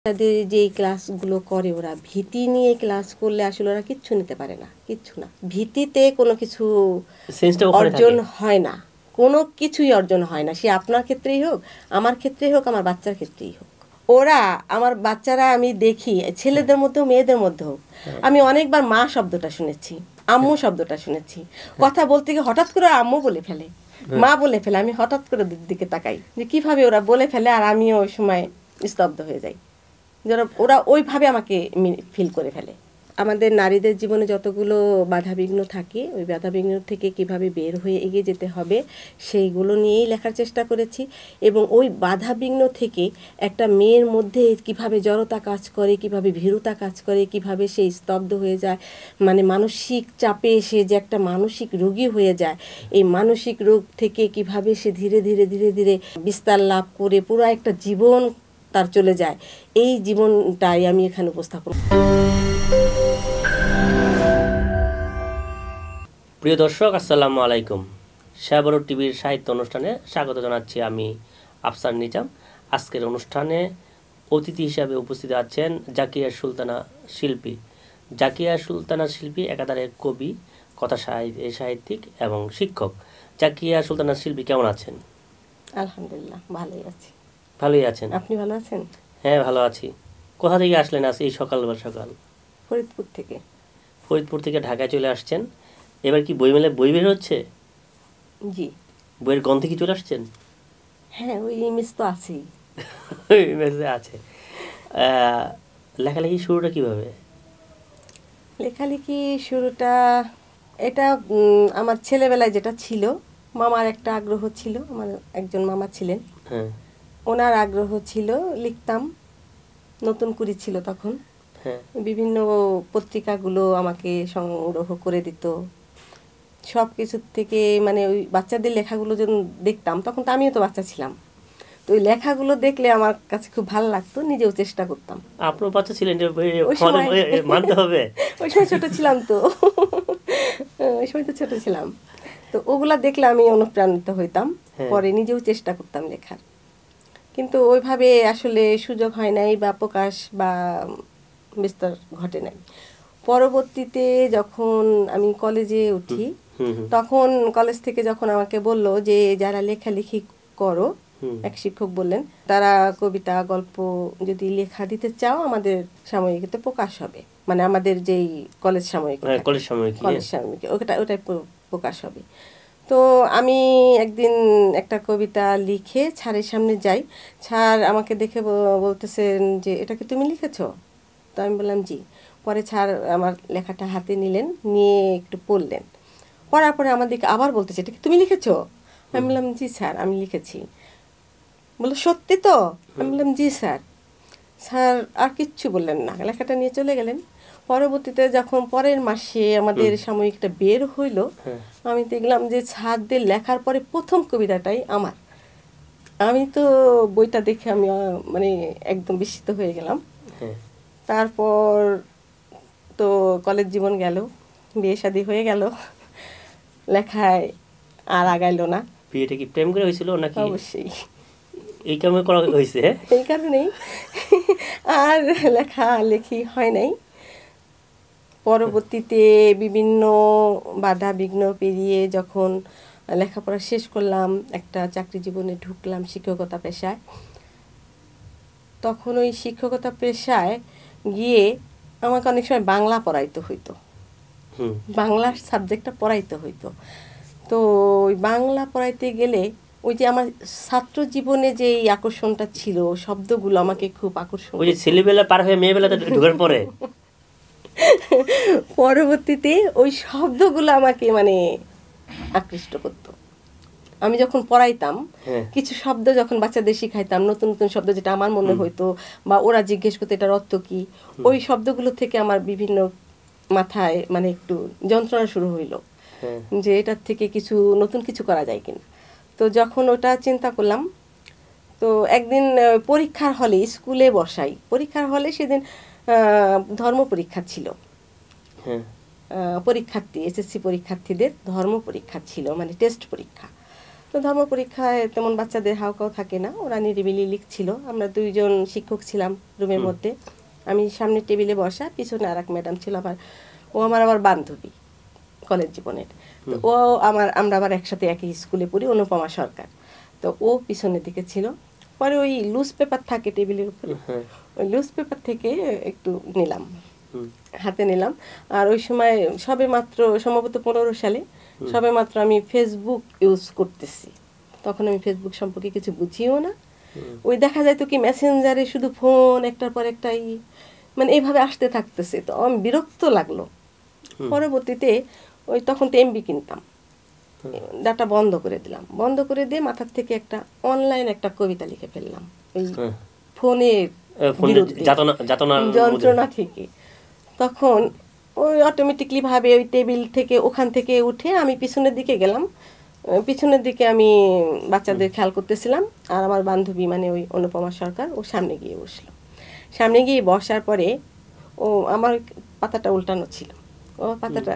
তাদের যে ক্লাসগুলো করে ওরা ভীতি নিয়ে ক্লাস করলে আসলে ওরা কিচ্ছু নিতে পারে না, কিচ্ছু না। ভীতিতে কোনো কিছু অর্জন হয় না, কোনো কিছুই অর্জন হয় না। সে আপনার ক্ষেত্রেই হোক, আমার ক্ষেত্রেই হোক, আমার বাচ্চার ক্ষেত্রেই হোক। ওরা আমার বাচ্চারা আমি দেখি ছেলেদের মধ্যেও মেয়েদের মধ্যেও আমি অনেকবার মা শব্দটা শুনেছি, আম্মু শব্দটা শুনেছি। কথা বলতে গিয়ে হঠাৎ করে আম্মু বলে ফেলে, মা বলে ফেলে। আমি হঠাৎ করে দিকে তাকাই যে কিভাবে ওরা বলে ফেলে, আর আমিও ওই সময় স্তব্ধ হয়ে যাই। ওরা ওইভাবে আমাকে ফিল করে ফেলে। আমাদের নারীদের জীবনে যতগুলো বাধাবিঘ্ন থাকে, ওই বাধাবিঘ্ন থেকে কিভাবে বের হয়ে এগিয়ে যেতে হবে সেইগুলো নিয়েই লেখার চেষ্টা করেছি। এবং ওই বাধাবিঘ্ন থেকে একটা মেয়ের মধ্যে কিভাবে জড়তা কাজ করে, কিভাবে ভীরুতা কাজ করে, কিভাবে সে স্তব্ধ হয়ে যায়, মানে মানসিক চাপে এসে যে একটা মানসিক রোগী হয়ে যায়, এই মানসিক রোগ থেকে কিভাবে সে ধীরে ধীরে ধীরে ধীরে বিস্তার লাভ করে পুরো একটা জীবন তার চলে যায়, এই জীবনটাই আমি এখানে উপস্থাপন। প্রিয় দর্শক, আসসালামু আলাইকুম। শাহবারু টিভির সাহিত্য অনুষ্ঠানে স্বাগত জানাচ্ছি আমি আফসার নিজাম। আজকের অনুষ্ঠানে অতিথি হিসাবে উপস্থিত আছেন জাকিয়া সুলতানা শিল্পী। জাকিয়া সুলতানা শিল্পী একাধারে কবি, কথা সাহিত্যিক এবং শিক্ষক। জাকিয়া সুলতানা শিল্পী কেমন আছেন? আলহামদুলিল্লাহ, ভালোই আছি। ভালোই আছেন? আপনি ভালো আছেন? হ্যাঁ, ভালো আছি। কোথা থেকে আসলেন আজ এই সকাল? ফরিদপুর থেকে। ফরিদপুর থেকে ঢাকায় চলে আসছেন। এবার কি বই মেলে বই বের হচ্ছে? জি। বইয়ের গন্ধে কি চলে আসছেন? হ্যাঁ, ওই ইমেজ তো আছেই। ইমেজে আছে। লেখালেখি শুরুটা কিভাবে? লেখালেখি শুরুটা এটা আমার ছেলেবেলায় যেটা ছিল, মামার একটা আগ্রহ ছিল। আমার একজন মামা ছিলেন, ওনার আগ্রহ ছিল, লিখতাম। নতুন কুড়ি ছিল তখন, বিভিন্ন পত্রিকাগুলো আমাকে সংগ্রহ করে দিত। সব কিছুর থেকে মানে ওই বাচ্চাদের লেখাগুলো যখন দেখতাম, তখন তো আমিও তো বাচ্চা ছিলাম, তো ওই লেখাগুলো দেখলে আমার কাছে খুব ভালো লাগতো, নিজেও চেষ্টা করতাম। আপনার বাচ্চা ছিলেন, মানতে হবে। ওই সময় ছোট ছিলাম তো, ওই সময় তো ছোট ছিলাম, তো ওগুলা দেখলে আমি অনুপ্রাণিত হইতাম। পরে নিজেও চেষ্টা করতাম লেখার, কিন্তু ওইভাবে আসলে সুযোগ হয় নাই বা প্রকাশ বা বিস্তার ঘটে নাই। পরবর্তীতে যখন আমি কলেজে উঠি, তখন কলেজ থেকে যখন আমাকে বলল যে যারা লেখালেখি করো, এক শিক্ষক বললেন, তারা কবিতা গল্প যদি লেখা দিতে চাও আমাদের সাময়িকীতে প্রকাশ হবে, মানে আমাদের যেই কলেজ সাময়িকী, ওটাই প্রকাশ হবে। তো আমি একদিন একটা কবিতা লিখে স্যারের সামনে যাই। স্যার আমাকে দেখে বলতেছেন যে এটা কি তুমি লিখেছো? তো আমি বললাম জি। পরে স্যার আমার লেখাটা হাতে নিলেন, নিয়ে একটু পড়লেন। পড়ার পরে আমার দিকে আবার বলতেছে এটা কি তুমি লিখেছো? আমি বললাম জি স্যার, আমি লিখেছি। বললো সত্যি তো? আমি বললাম জি স্যার। স্যার আর কিচ্ছু বললেন না, লেখাটা নিয়ে চলে গেলেন। পরবর্তীতে যখন পরের মাসে আমাদের সাময়িকটা বের হইল, আমি দেখলাম যে স্যারদের লেখার পরে প্রথম কবিতাটাই আমার। আমি তো বইটা দেখে আমি মানে একদম বিস্মিত হয়ে গেলাম। তারপর তো কলেজ জীবন গেল, বিয়ে শাদী হয়ে গেল, লেখায় আর আগাইলো না। বিয়েটা কি প্রেম করে হয়েছিল নাকি? অবশ্যই এই কারণে করা হয়েছে। এই কারণেই আর লেখালেখি হয় নাই। পরবর্তীতে বিভিন্ন বাধা বিঘ্ন পেরিয়ে যখন লেখাপড়া শেষ করলাম, একটা চাকরি জীবনে ঢুকলাম শিক্ষকতা পেশায়। তখন ওই শিক্ষকতা পেশায় গিয়ে আমাকে অনেক সময় বাংলা পড়াইতে হইতো, বাংলার সাবজেক্টটা পড়াইতে হইতো। তো ওই বাংলা পড়াইতে গেলে ওই যে আমার ছাত্র জীবনে যে আকর্ষণটা ছিল, শব্দগুলো আমাকে খুব আকর্ষণ, ওই যে ছেলেবেলা পার হয়ে মেয়েবেলাতে ঢোকার পরে পরবর্তীতে ওই শব্দগুলো আমাকে মানে আকৃষ্ট করতো। আমি যখন পড়াইতাম, কিছু শব্দ যখন বাচ্চাদের শিখাইতাম, নতুন নতুন শব্দ যেটা আমার মনে হইতো বা ওরা জিজ্ঞেস করতো এটার অর্থ কি, ওই শব্দগুলো থেকে আমার বিভিন্ন মাথায় মানে একটু যন্ত্রণা শুরু হইলো যে এটার থেকে কিছু নতুন কিছু করা যায় কিনা। তো যখন ওটা চিন্তা করলাম, তো একদিন পরীক্ষার হলে, স্কুলে বসাই পরীক্ষার হলে, সেদিন ধর্ম পরীক্ষা ছিল। পরীক্ষার্থী, এসএসসি পরীক্ষার্থীদের ধর্ম পরীক্ষা ছিল, মানে টেস্ট পরীক্ষা। তো ধর্ম পরীক্ষায় তেমন বাচ্চাদের হাউকাউ থাকে না, ওরা নিরিবিলি লিখছিল। আমরা 2জন শিক্ষক ছিলাম রুমের মধ্যে, আমি সামনে টেবিলে বসা, পিছনে আর এক ম্যাডাম ছিল, ও আমার আবার বান্ধবী কলেজ জীবনের। তো আমরা আবার একসাথে একই স্কুলে পড়ি, অনুপমা সরকার। তো ও পিছনের দিকে ছিল। পরে ওই লুজ পেপার থাকে টেবিলের উপরে, ওই লুজ পেপার থেকে একটু নিলাম, হাতে নিলাম। আর ওই সময় সবে মাত্র সম্ভবত 15 সালে সবে মাত্র আমি ফেসবুক ইউজ করতেছি। তখন আমি ফেসবুক সম্পর্কে কিছু বুঝিও না। ওই দেখা যায় তো কি মেসেঞ্জারে শুধু ফোন একটার পর একটাই মানে এইভাবে আসতে থাকতেছে, তো আমি বিরক্ত লাগলো। পরবর্তীতে ওই তখন তো এমবি কিনতাম, ডাটা বন্ধ করে দিলাম, বন্ধ করে দিয়ে মাথার থেকে একটা অনলাইন একটা কবিতা লিখে ফেললাম ওই ফোনের যন্ত্রণা থেকে। তখন ওই অটোমেটিকলি ভাবে ওই টেবিল থেকে ওখান থেকে উঠে আমি পিছনের দিকে গেলাম। পিছনের দিকে আমি বাচ্চাদের খেয়াল করতেছিলাম, আর আমার বান্ধবী মানে ওই অনুপমা সরকার ও সামনে গিয়ে বসলো। সামনে গিয়ে বসার পরে ও আমার পাতাটা উল্টানো ছিল, ও পাতাটা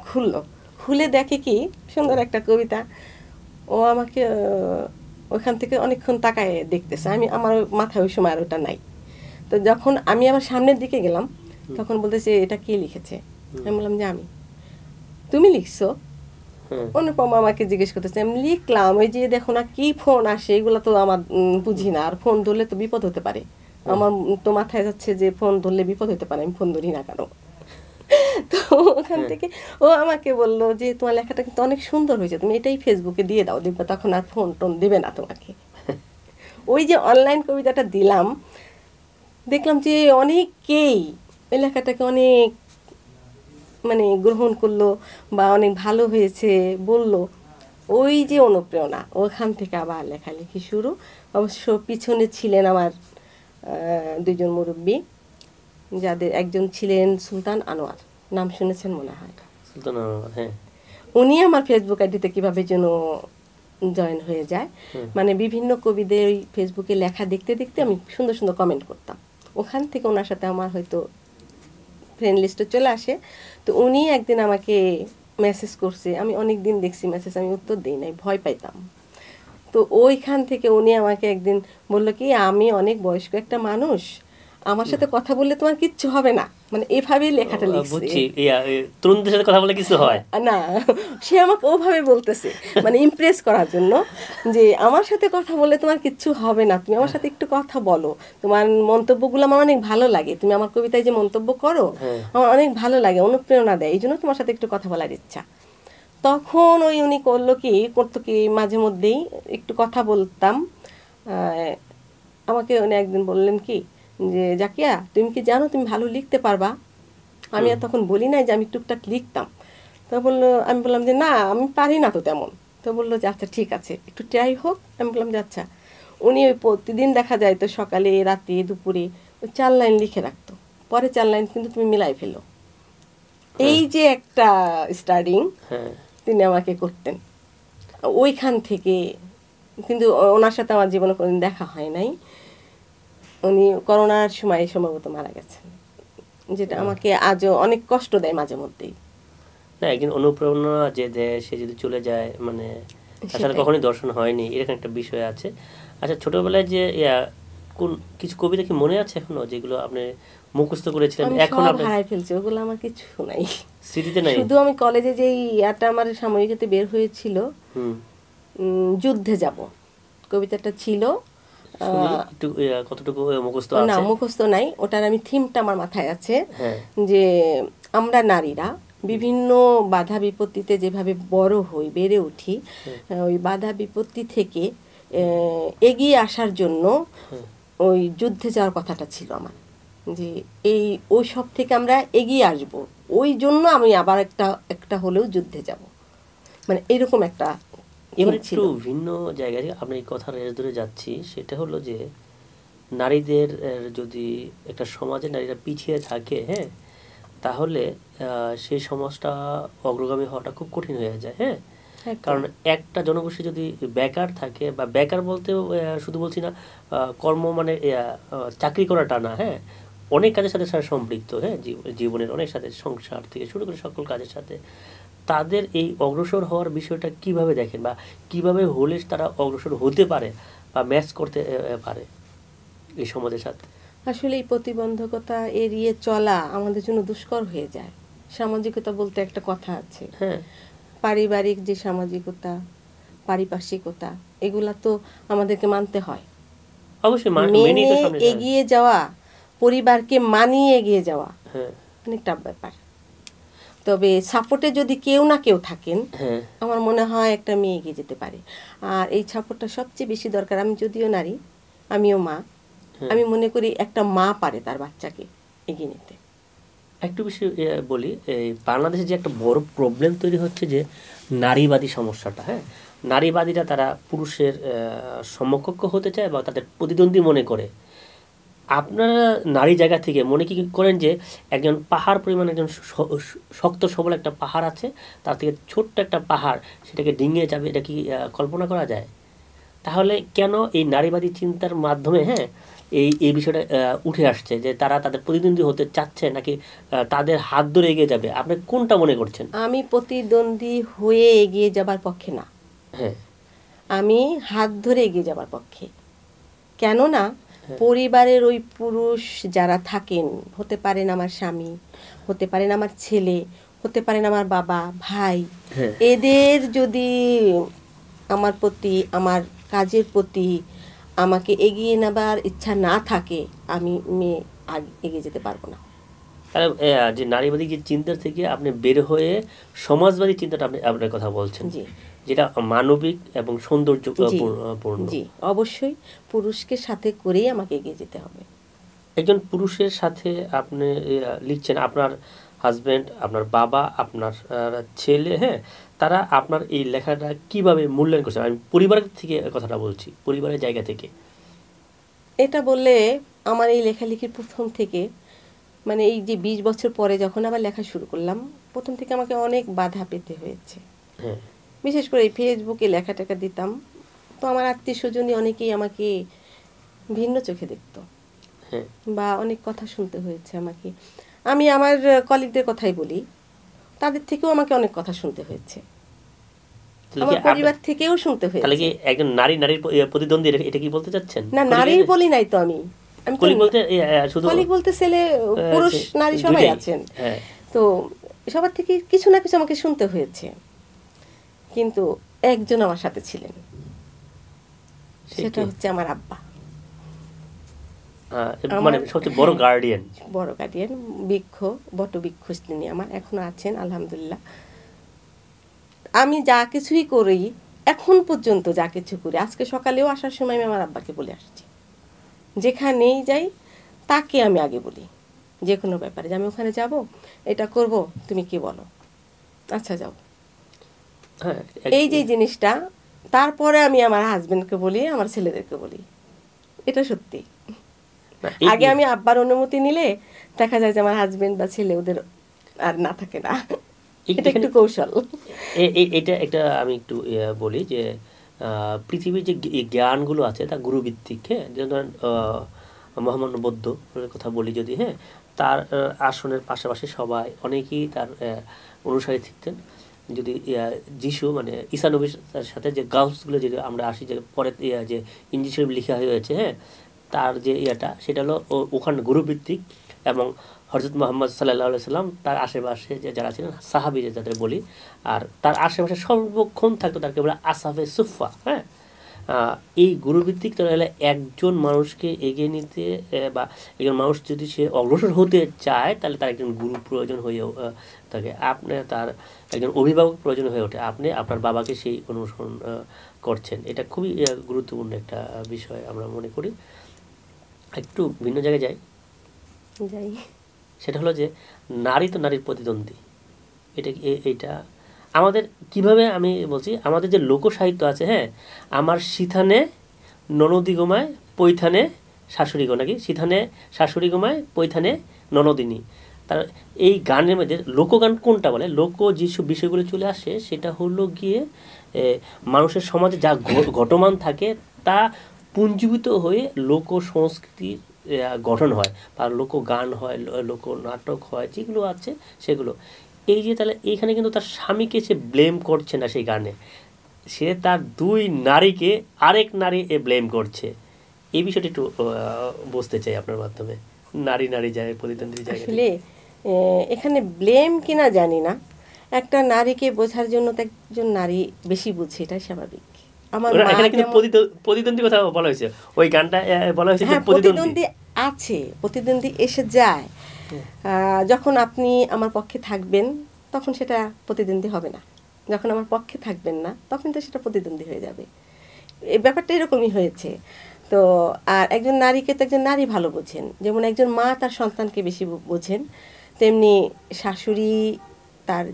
খুললো, খুলে দেখে কি সুন্দর একটা কবিতা। ও আমাকে ওখান থেকে অনেকক্ষণ তাকায় দেখতেছে, আমার মাথায় ওই সময় আর ওটা নাই। তো যখন আমি আবার সামনের দিকে গেলাম তখন বলতেছে এটা কে লিখেছে? আমি বললাম যে আমি। তুমি লিখছো? অনুপমা আমাকে জিজ্ঞেস করতেছে। আমি লিখলাম, ওই যে দেখো না কি ফোন আসে, এগুলো তো আমার বুঝি না, আর ফোন ধরলে তো বিপদ হতে পারে, আমার তো মাথায় যাচ্ছে যে ফোন ধরলে বিপদ হতে পারে, আমি ফোন ধরি না কেন। তো ওখান থেকে ও আমাকে বললো যে তোমার লেখাটা কিন্তু অনেক সুন্দর হয়েছে, তুমি এটাই ফেসবুকে দিয়ে দাও, দেখবে তখন আর ফোন টোন দেবে না তোমাকে। ওই যে অনলাইন কবিতাটা দিলাম, দেখলাম যে অনেকেই এই লেখাটাকে অনেক মানে গ্রহণ করলো বা অনেক ভালো হয়েছে বললো। ওই যে অনুপ্রেরণা, ওখান থেকে আবার লেখালেখি শুরু। অবশ্য পিছনে ছিলেন আমার 2জন মুরব্বী, যাদের একজন ছিলেন সুলতান আনোয়ার, নাম শুনেছেন মনে হয়। সুলতান আনোয়ার, হ্যাঁ। উনি আমার ফেসবুক আইডিতে কিভাবে যেন জয়েন হয়ে যায়, মানে বিভিন্ন কবিদের ওই ফেসবুকে লেখা দেখতে দেখতে আমি সুন্দর সুন্দর কমেন্ট করতাম, ওখান থেকে ওনার সাথে আমার হয়তো ফ্রেন্ড লিস্টে চলে আসে। তো উনি একদিন আমাকে মেসেজ করছে, আমি অনেক দিন দেখছি মেসেজ, আমি উত্তর দিই নাই, ভয় পাইতাম। তো ওইখান থেকে উনি আমাকে একদিন বললো কি আমি অনেক বয়স্ক একটা মানুষ, আমার সাথে কথা বললে তোমার কিচ্ছু হবে না, মানে এভাবেই লেখাটা লিখছে। তরুণদের সাথে কথা বলে কিছু হয় না, সে আমাকে ওভাবে বলতেছে মানে ইমপ্রেস করার জন্য, যে আমার সাথে কথা বললে তোমার কিচ্ছু হবে না, তুমি আমার সাথে একটু কথা বলো, তোমার মন্তব্যগুলো আমার অনেক ভালো লাগে, তুমি আমার কবিতায় যে মন্তব্য করো আমার অনেক ভালো লাগে, অনুপ্রেরণা দেয়, এই জন্য তোমার সাথে একটু কথা বলার ইচ্ছা। তখন উনি করতো কি মাঝে মধ্যেই একটু কথা বলতাম। আমাকে উনি একদিন বললেন কি যে জাকিয়া তুমি কি জানো তুমি ভালো লিখতে পারবা? আমি আর তখন বলি নাই যে আমি টুকটাক লিখতাম। তো আমি বললাম যে না আমি পারি না তো তেমন। তো বললো যে আচ্ছা ঠিক আছে একটু ট্রাই হোক। আমি বললাম যে আচ্ছা। উনি ওই প্রতিদিন দেখা যায় তো সকালে রাতে দুপুরে 4 লাইন লিখে রাখতো, পরে 4 লাইন কিন্তু তুমি মিলাই ফেলো, এই যে একটা স্টার্টিং তিনি আমাকে করতেন। ওইখান থেকে কিন্তু ওনার সাথে আমার জীবনে কোনোদিন দেখা হয় নাই, উনি করোনার সময় সম্ভবত মারা গেছেন, যেটা আমাকে আজও অনেক কষ্ট দেয় মাঝে মধ্যেই। না একদিন অনুপ্রেরণা যে দেয় সে যদি চলে যায় মানে তার সাথে কখনোই দর্শন হয়নি, এরকম একটা বিষয় আছে। আচ্ছা ছোটবেলায় যে কোন কিছু কবিতা কি মনে আছে এখনো যেগুলো আপনি মুখস্থ করেছিলেন? এখন আপনি হারাই ফেলছি, ওগুলো আমার কিছু নাই, স্মৃতিতে নাই। শুধু আমি কলেজে যেই ইয়াটা আমার সাময়িকতে বের হয়েছিল যুদ্ধে যাব কবিতাটা ছিল, একটু কতটুকু মুখস্থ আছে? না মুখস্থ নাই, ওটার আমি থিমটা আমার মাথায় আছে যে আমরা নারীরা বিভিন্ন বাধা বিপত্তিতে যেভাবে বড় হই বেড়ে উঠি, ওই বাধা বিপত্তি থেকে এগিয়ে আসার জন্য ওই যুদ্ধে যাওয়ার কথাটা ছিল আমার, যে ওই সব থেকে আমরা এগিয়ে আসব, ওই জন্য আমি আবার একটা হলেও যুদ্ধে যাব, মানে এরকম একটা। এবার একটু ভিন্ন জায়গায় আপনি কথা রেস ধরে যাচ্ছি, সেটা হলো যে নারীদের যদি একটা সমাজে নারীরা পিছিয়ে থাকে, হ্যাঁ, তাহলে সেই সমাজটা অগ্রগামী হওয়াটা খুব কঠিন হয়ে যায়। হ্যাঁ, কারণ একটা জনগোষ্ঠী যদি বেকার থাকে, বা বেকার বলতে শুধু বলছি না কর্ম মানে চাকরি করাটা না, হ্যাঁ, অনেক কাজের সাথে সম্পৃক্ত, হ্যাঁ, জীবনের অনেক সাথে, সংসার থেকে শুরু করে সকল কাজের সাথে। তাদের এই অগ্রসর হওয়ার বিষয়টা কিভাবে দেখেন, বা কিভাবে হলে তারা অগ্রসর হতে পারে বা ম্যাচ করতে পারে এই সমাজের সাথে? আসলে এই প্রতিবন্ধকতা এড়িয়ে চলা আমাদের জন্য দুষ্কর হয়ে যায়। সামাজিকতা বলতে একটা কথা আছে, হ্যাঁ, পারিবারিক যে সামাজিকতা, পারিপার্শ্বিকতা, এগুলা তো আমাদেরকে মানতে হয়। অবশ্যই মেনেই তো মেনে সামনে এগিয়ে যাওয়া, পরিবারকে মানিয়ে এগিয়ে যাওয়া হ্যাঁ অনেক টাফ ব্যাপার। তবে সাপোর্টে যদি কেউ না কেউ থাকেন, হ্যাঁ আমার মনে হয় একটা মেয়ে এগিয়ে যেতে পারে। আর এই সাপোর্টটা সবচেয়ে বেশি দরকার। আমি যদিও নারী, আমিও মা, আমি মনে করি একটা মা পারে তার বাচ্চাকে এগিয়ে নিতে। একটু বেশি বলি, এই বাংলাদেশে যে একটা বড় প্রবলেম তৈরি হচ্ছে যে নারীবাদী সমস্যাটা। হ্যাঁ, নারীবাদীরা তারা পুরুষের সমকক্ষ হতে চায় বা তাদের প্রতিদ্বন্দ্বী মনে করে। আপনারা নারী জায়গা থেকে মনে কি করেন যে একজন পাহাড় পরিমাণ একজন শক্ত সবল একটা পাহাড় আছে, তার থেকে ছোট্ট একটা পাহাড় সেটাকে ডিঙিয়ে যাবে, এটা কি কল্পনা করা যায়? তাহলে কেন এই নারীবাদী চিন্তার মাধ্যমে হ্যাঁ এই বিষয়টা উঠে আসছে যে তারা তাদের প্রতিদ্বন্দ্বী হতে চাচ্ছে, নাকি তাদের হাত ধরে এগিয়ে যাবে? আপনি কোনটা মনে করছেন? আমি প্রতিদ্বন্দ্বী হয়ে এগিয়ে যাবার পক্ষে না, হ্যাঁ, আমি হাত ধরে এগিয়ে যাবার পক্ষে। কেননা পরিবারের ওই পুরুষ যারা থাকেন, হতে পারেন আমার স্বামী, হতে পারেন আমার ছেলে, হতে পারেন আমার বাবা, ভাই, এদের যদি আমার প্রতি, আমার কাজের প্রতি আমাকে এগিয়ে নেবার ইচ্ছা না থাকে, আমি মেয়ে এগিয়ে যেতে পারবো না। তাহলে যে নারীবাদী যে চিন্তা থেকে আপনি বের হয়ে সমাজবাদী চিন্তাটা আপনি আপনার কথা বলছেন, জি, যেটা মানবিক এবং সৌন্দর্য পূর্ণ। জি, অবশ্যই পুরুষকে সাথে করেই আমাকে এগিয়ে যেতে হবে। একজন পুরুষের সাথে আপনি লিখছেন, আপনার হাজবেন্ড, আপনার বাবা, আপনার ছেলে, হ্যাঁ, তারা আপনার এই লেখাটা কিভাবে মূল্যায়ন করছে? আমি পরিবারের থেকে কথাটা বলছি, পরিবারের জায়গা থেকে। এটা বললে আমার এই লেখালেখির প্রথম থেকে, মানে এই যে 20 বছর পরে যখন আবার লেখা শুরু করলাম, প্রথম থেকে আমাকে অনেক বাধা পেতে হয়েছে। হ্যাঁ, বিশেষ করে এই ফেসবুকে লেখা টেখা দিতাম, তো আমার আত্মীয় স্বজনই অনেকেই আমাকে ভিন্ন চোখে দেখতো, হ্যাঁ, বা অনেক কথা শুনতে হয়েছে আমাকে। আমি আমার কলিগদের কথাই বলি, তাদের থেকেও আমাকে অনেক কথা শুনতে হয়েছে, আমার পরিবার থেকেও শুনতে হয়েছে। তাহলে কি একজন নারীর প্রতিদ্বন্দ্বী, এটা কি বলতে চাচ্ছেন? না, নারীর বলি নাই তো আমি, আমি কলিগ বলতে শুধু কলিগ বলতে ছেলে পুরুষ নারী সবাই আছেন। হ্যাঁ, তো সবার থেকে কিছু না কিছু আমাকে শুনতে হয়েছে, কিন্তু একজন আমার সাথে ছিলেন, সেটা হচ্ছে আমার আব্বা। মানে সবচেয়ে বড় গার্ডিয়ান, বটবৃক্ষ তিনি আমার, এখনো আছেন আলহামদুলিল্লাহ। আমি যা কিছুই করি, এখন পর্যন্ত যা কিছু করি, আজকে সকালেও আসার সময় আমি আমার আব্বাকে বলে আসছি, যেখানেই যাই তাকে আমি আগে বলি যে কোনো ব্যাপারে, যে আমি ওখানে যাব, এটা করব, তুমি কি বলো, আচ্ছা যাও। এই যে জিনিসটা, তারপরে আমি আমার হাজবেন্ডকে বলি, আমার ছেলেদেরকে বলি, এটা সত্যি। আগে আমি আব্বার অনুমতি নিলে দেখা যায় যে আমার হাজবেন্ড বা ছেলে ওদের আর না থাকে না, এটা একটু কৌশল। এটা একটা আমি একটু বলি যে পৃথিবীর যে জ্ঞানগুলো আছে তা গুরুভিত্তিক। হ্যাঁ, যেমন মহামান্য বৌদ্ধ কথা বলি যদি, হ্যাঁ, তার আসনের পাশাপাশি সবাই অনেকেই তার অনুসারী থাকতেন। যদি যিশু মানে ঈসা নবীর সাথে যে গাউসগুলো যে আমরা আসি, যে পরে যে ইঞ্জিল শরীফ লেখা হয়েছে, হ্যাঁ, তার যে সেটা হলো ওখানে গুরুভিত্তিক। এবং হযরত মুহাম্মদ সাল্লাল্লাহু আলাইহি সাল্লাম তার আশেপাশে যে যারা ছিলেন সাহাবী যাদের বলি, আর তার আশেপাশে সর্বক্ষণ থাকতো তাকে বলে আসহাবে সুফফা। হ্যাঁ, এই গুরুভিত্তিক তাহলে একজন মানুষকে এগিয়ে নিতে বা একজন মানুষ যদি সে অগ্রসর হতে চায়, তাহলে তার একজন গুরু প্রয়োজন হয়ে থাকে। আপনি তার একজন অভিভাবক প্রয়োজন হয়ে ওঠে। আপনি আপনার বাবাকে সেই অনুসরণ করছেন, এটা খুবই গুরুত্বপূর্ণ একটা বিষয় আমরা মনে করি। একটু ভিন্ন জায়গায় যাই, সেটা হলো যে নারী তো নারীর প্রতিদ্বন্দ্বী। এটা আমাদের কিভাবে, আমি বলছি, আমাদের যে লোকসাহিত্য আছে, হ্যাঁ, আমার সিথানে ননদী গোমায় পৈথানে শাশুড়ি গো, নাকি সিথানে শাশুড়ি গোমায় পৈথানে ননদিনী। তার এই গানের মধ্যে লোকগান কোনটা বলে, লোক যেসব বিষয়গুলো চলে আসে, সেটা হলো গিয়ে মানুষের সমাজে যা ঘটমান থাকে তা পুঞ্জীভূত হয়ে লোক সংস্কৃতির গঠন হয়, বা লোকগান হয়, লোক নাটক হয়, যেগুলো আছে সেগুলো। এই যে তাহলে এইখানে কিন্তু তার স্বামীকে সে ব্লেম করছে না সেই গানে, সে তার দুই নারীকে আরেক নারী ব্লেম করছে। এই বিষয়টা একটু বুঝতে চাই আপনার মাধ্যমে। নারী নারী যায় প্রতিদ্বন্দ্বী জায়গা আসলে এখানে ব্লেম কিনা জানি না, একটা নারীকে বোঝার জন্য তো একজন নারী বেশি বুঝে, এটাই স্বাভাবিক। আমার মা এখানে কিন্তু যেমন প্রতিদ্বন্দ্বী কথা বলা হয়েছে, ওই গানটা বলা হয়েছে যে হ্যাঁ প্রতিদ্বন্দ্বী আছে, প্রতিদ্বন্দ্বী এসে যায়। যখন আপনি আমার পক্ষে থাকবেন তখন সেটা প্রতিদ্বন্দ্বী হবে না, যখন আমার পক্ষে থাকবেন না তখন তো সেটা প্রতিদ্বন্দ্বী হয়ে যাবে। এই ব্যাপারটা এরকমই হয়েছে। তো আর একজন নারীকে তো একজন নারী ভালো বোঝেন, যেমন একজন মা তার সন্তানকে বেশি বোঝেন, তেমনি শাশুড়ি তার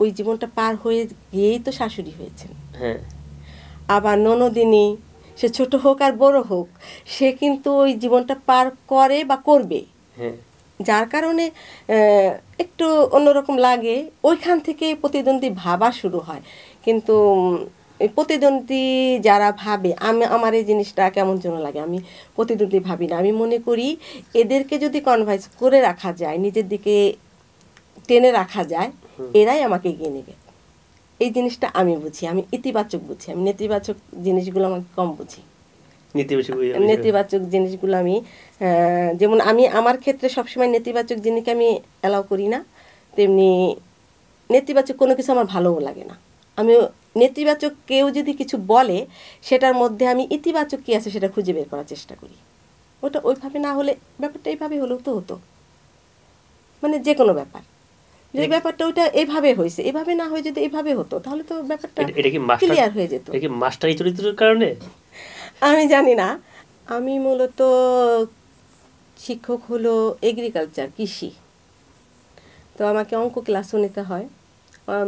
ওই জীবনটা পার হয়ে গিয়েই তো শাশুড়ি হয়েছেন। হ্যাঁ, আবার ননদিনী, সে ছোট হোক আর বড় হোক, সে কিন্তু ওই জীবনটা পার করে বা করবে। হ্যাঁ, যার কারণে একটু অন্যরকম লাগে, ওইখান থেকে প্রতিদ্বন্দ্বী ভাবা শুরু হয়। কিন্তু এই প্রতিদ্বন্দ্বী যারা ভাবে, আমার এই জিনিসটা কেমন যেন লাগে, আমি প্রতিদ্বন্দ্বী ভাবি না। আমি মনে করি এদেরকে যদি কনভাইন্স করে রাখা যায়, নিজের দিকে টেনে রাখা যায়, এরাই আমাকে এগিয়ে নেবে। এই জিনিসটা আমি বুঝি, আমি ইতিবাচক বুঝি, আমি নেতিবাচক জিনিসগুলো আমাকে কম বুঝি। নেতিবাচক জিনিসগুলো আমি যেমন আমি আমার ক্ষেত্রে সবসময় নেতিবাচক জিনিসকে আমি অ্যালাউ করি না, তেমনি নেতিবাচক কোনো কিছু আমার ভালোও লাগে না। আমি নেতিবাচক কেউ যদি কিছু বলে সেটার মধ্যে আমি ইতিবাচক কী আছে সেটা খুঁজে বের করার চেষ্টা করি। ওটা ওইভাবে না হলে, ব্যাপারটা এইভাবে হলেও তো হতো, মানে যে কোনো ব্যাপার, যে ব্যাপারটা ওইটা এইভাবে হয়েছে, এভাবে না হয়ে যদি এইভাবে হতো তাহলে তো ব্যাপারটা ক্লিয়ার হয়ে যেত। এটা কি মাস্টারি চরিত্রের কারণে? আমি জানি না। আমি মূলত শিক্ষক হলো এগ্রিকালচার, কৃষি। তো আমাকে অঙ্ক ক্লাসও নিতে হয়,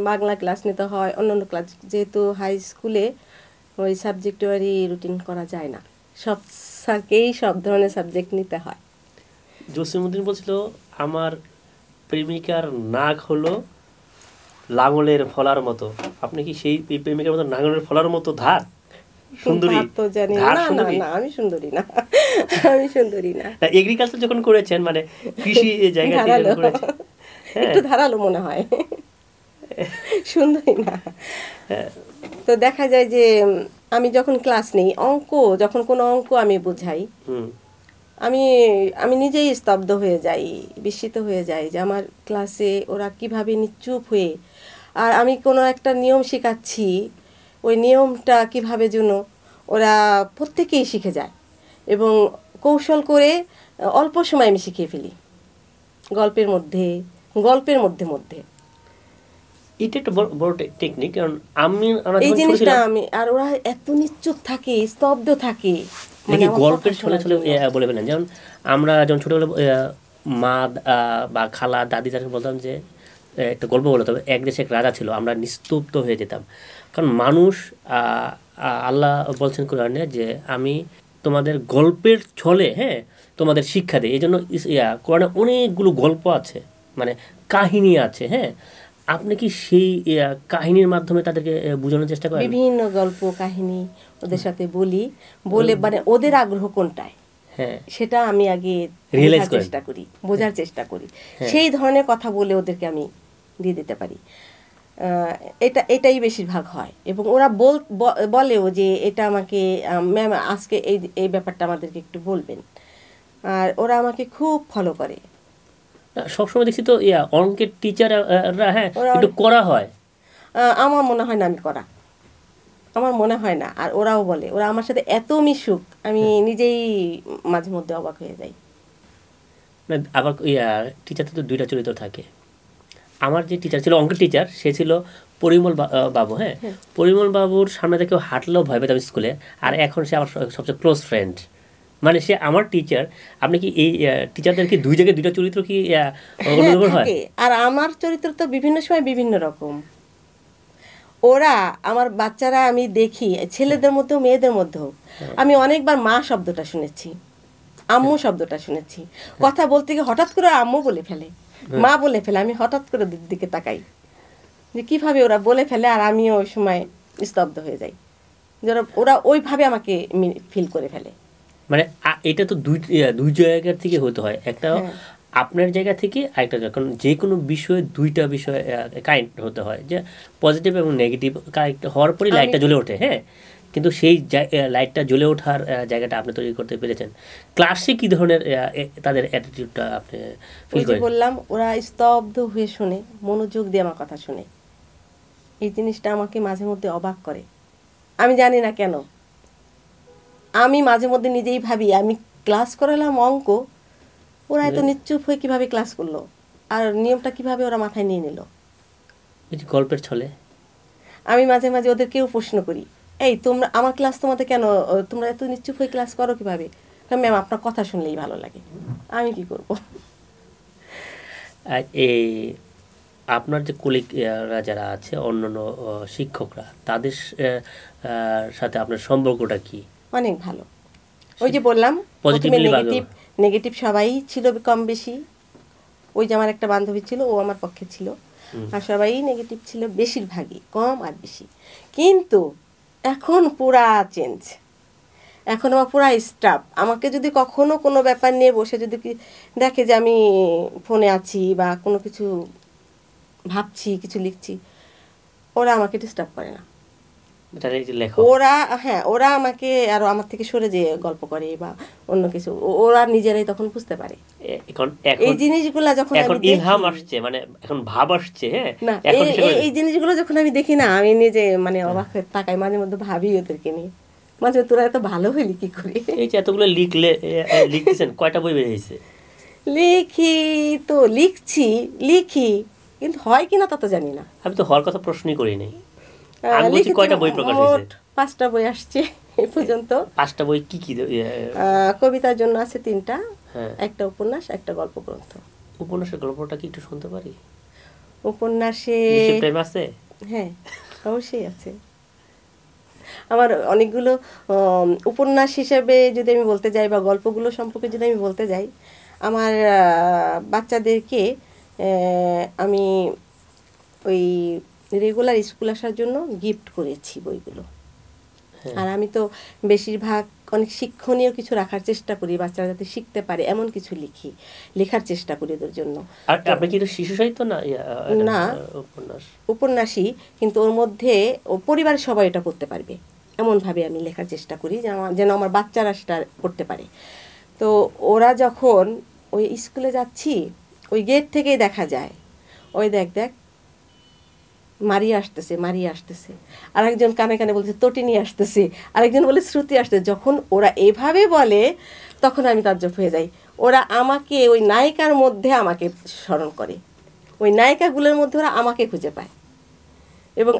বাংলা ক্লাস নিতে হয়, অন্যান্য ক্লাস, যেহেতু হাই স্কুলে ওই সাবজেক্ট ওয়ারি রুটিন করা যায় না, সব স্যারকেই সব ধরনের সাবজেক্ট নিতে হয়। জসিমউদ্দিন বলছিল আমার প্রেমিকার নাক হলো লাঙলের ফলার মতো। আপনি কি সেই প্রেমিকার মতো লাঙলের ফলার মতো ধার সুন্দরী? তো জানি না, না না আমি সুন্দরী না, আমি সুন্দরী না। এগ্রিকালচার যখন করেছেন, মানে কৃষি জায়গা থেকে করেছেন, একটু ধারালো মনে হয়, সুন্দরী না। তো দেখা যায় যে আমি যখন ক্লাস নেই, যখন কোনো অঙ্ক আমি বোঝাই, আমি আমি নিজেই স্তব্ধ হয়ে যাই, বিস্মিত হয়ে যাই যে আমার ক্লাসে ওরা কিভাবে নিশ্চুপ হয়ে, আর আমি কোনো একটা নিয়ম শেখাচ্ছি, ওই নিয়মটা কিভাবে যেন ওরা প্রত্যেকেই শিখে যায় এবং কৌশল করে অল্প সময় আমি শিখিয়ে ফেলি, গল্পের মধ্যে মধ্যে। এটা একটা বড় টেকনিক, কারণ এই জিনিসটা আমি, আর ওরা এত নিশ্চুপ থাকে, স্তব্ধ থাকে, মানে গল্পের ছলে ছলে বলে ফেলেন। যেমন আমরা যখন ছোটবেলা মা বা খালা দাদি তাকে বলতাম যে একটা গল্প বলতে হবে, এক দেশে এক রাজা ছিল, আমরা নিস্তব্ধ হয়ে যেতাম। কারণ মানুষ, আল্লাহ বলছেন কোরআনে যে আমি তোমাদের গল্পের ছলে তোমাদের শিক্ষা দেয়। এই জন্য কোরআনে অনেকগুলো গল্প আছে, মানে কাহিনী আছে। আপনি কি সেই কাহিনীর মাধ্যমে তাদেরকে বোঝানোর চেষ্টা করেন? বিভিন্ন গল্প কাহিনী ওদের সাথে বলে মানে ওদের আগ্রহ কোনটায় সেটা আমি আগে বোঝার চেষ্টা করি, সেই ধরনের কথা বলে ওদেরকে আমি দিয়ে দিতে পারি। এটাই বেশিরভাগ হয়, এবং ওরা বলেও যে এটা আমাকে ম্যাম আজকে এই ব্যাপারটা আমাদেরকে একটু বলবেন, আর ওরা আমাকে খুব ফলো করে। সবসময় দেখছি তো অঙ্কের টিচাররা একটু করা হয়, আমার মনে হয় না আমি করা, আমার মনে হয় না। আর ওরাও বলে, ওরা আমার সাথে এত মিশুক, আমি নিজেই মাঝে মধ্যে অবাক হয়ে যাই। আবার টিচারদের তো দুইটা চরিত্র থাকে। আমার যে টিচার ছিল, অঙ্কের টিচার, সে ছিল পরিমল বাবু। পরিমল বাবুর সামনে থেকে হাঁটলেও ভয় পেতাম স্কুলে, আর এখন সে আমার সবচেয়ে ক্লোজ ফ্রেন্ড, মানে সে আমার টিচার। আপনি কি এই টিচারদের কি দুই জায়গায় দুইটা চরিত্র কি অনুভব হয়? আর আমার চরিত্র তো বিভিন্ন সময় বিভিন্ন রকম। ওরা আমার বাচ্চারা, আমি দেখি ছেলেদের মধ্যেও মেয়েদের মধ্যেও, আমি অনেকবার মা শব্দটা শুনেছি, আম্মু শব্দটা শুনেছি। কথা বলতে গিয়ে হঠাৎ করে আম্মু বলে ফেলে, মা বলে ফেলে, আমি হঠাৎ করে দিকে তাকাই যে কিভাবে ওরা বলে ফেলে, আর আমিও ওই সময় স্তব্ধ হয়ে যাই, ওরা ওইভাবে আমাকে ফিল করে ফেলে। মানে এটা তো দুই জায়গার থেকে হতে হয়। একটা আপনার জায়গা থেকে আরেকটা জায়গা, কারণ যে কোনো বিষয়ে দুইটা বিষয় কানেক্ট হতে হয়, যে পজিটিভ এবং নেগেটিভ কানেক্ট হওয়ার পরই লাইটটা জ্বলে ওঠে। হ্যাঁ, কিন্তু সেই লাইটটা জ্বলে ওঠার জায়গাটা আপনি তৈরি করতে পেরেছেন। ক্লাসে কী ধরনের তাদের অ্যাটিটিউডটা আপনি ফিল করেন? বললাম ওরা স্তব্ধ হয়ে শুনে, মনোযোগ দিয়ে আমার কথা শুনে। এই জিনিসটা আমাকে মাঝে মধ্যে অবাক করে, আমি জানি না কেন। আমি মাঝে মধ্যে নিজেই ভাবি, আমি ক্লাস করালাম অঙ্ক, ওরা এত নিশ্চুপ হয়ে কিভাবে ক্লাস করলো, আর নিয়মটা কিভাবে ওরা মাথায় নিয়ে নিল। গল্পের ছলে আমি মাঝে মাঝে ওদেরকেও প্রশ্ন করি, এই তোমরা আমার ক্লাস তোমাদের কেন, তোমরা এত নিশ্চুপ হয়ে ক্লাস করো কিভাবে? ম্যাম আপনার কথা শুনলেই ভালো লাগে। আমি কি করব? এই আপনার যে কলিগরা যারা আছে, অন্যান্য শিক্ষকরা, তাদের সাথে আপনার সম্পর্কটা কি? অনেক ভালো। ওই যে বললাম নেগেটিভ সবাই ছিল কম বেশি। ওই যে আমার একটা বান্ধবী ছিল, ও আমার পক্ষে ছিল, আর সবাই নেগেটিভ ছিল বেশিরভাগই, কম আর বেশি। কিন্তু এখন পুরা চেঞ্জ, এখন আমার পুরা স্টাফ আমাকে যদি কখনো কোনো ব্যাপার নিয়ে বসে যদি দেখে যে আমি ফোনে আছি বা কোনো কিছু ভাবছি, কিছু লিখছি, ওরা আমাকে ডিস্টার্ব করে না। ওরা আমাকে আরো আমার থেকে সরে যেয়ে গল্প করে বা অন্য কিছু, ওরা নিজেরাই তখন বুঝতে পারে এই জিনিসগুলা। যখন ইলহাম আসছে, মানে এখন ভাব আসছে, না এই জিনিসগুলো যখন আমি দেখি না, আমি নিজে মানে অবাক হয়ে তাকাই, মাঝে মধ্যে ভাবি ওদেরকে নিয়ে, মাঝে তোরা এত ভালো হইলি কি করে? এই যে এতগুলো লিখতেছেন, কয়টা বই বের হয়েছে? লিখি কিন্তু হয় কিনা তা তো জানি না। আমি তো হওয়ার কথা প্রশ্নই করি নাই। আমি বলছি কয়টা বই প্রকাশ হয়েছে? 5টা বই আসছে এই পর্যন্ত। 5টা বই কি কি? কবিতার জন্য আছে 3টা, একটা উপন্যাস, একটা গল্প গ্রন্থ। উপন্যাসের গল্পটা কি একটু শুনতে পারি? উপন্যাসে প্রেম আছে? হ্যাঁ, অবশ্যই আছে। আমার অনেকগুলো উপন্যাস হিসেবে যদি আমি বলতে যাই বা গল্পগুলো সম্পর্কে যদি আমি বলতে যাই, আমার বাচ্চাদেরকে আমি ওই রেগুলার স্কুল আসার জন্য গিফট করেছি বইগুলো। আর আমি তো বেশিরভাগ অনেক শিক্ষণীয় কিছু রাখার চেষ্টা করি, বাচ্চারা যাতে শিখতে পারে এমন কিছু লেখার চেষ্টা করি ওদের জন্য। আর আপনি কি শিশু সাহিত্য না উপন্যাসই, কিন্তু ওর মধ্যে পরিবারের সবাই এটা পড়তে পারবে এমনভাবে আমি লেখার চেষ্টা করি যেন আমার বাচ্চারা সেটা পড়তে পারে। তো ওরা যখন ওই স্কুলে যাচ্ছি, ওই গেট থেকেই দেখা যায়, ওই দেখ মারিয়া আসতেছে, আরেকজন কানে কানে বলছে তটিনী আসতেছে, আরেকজন বলে শ্রুতি আসতেছে। যখন ওরা এভাবে বলে তখন আমি তাজ্জব হয়ে যাই। ওরা আমাকে ওই নায়িকার মধ্যে আমাকে স্মরণ করে, ওই নায়িকাগুলোর মধ্যে ওরা আমাকে খুঁজে পায়। এবং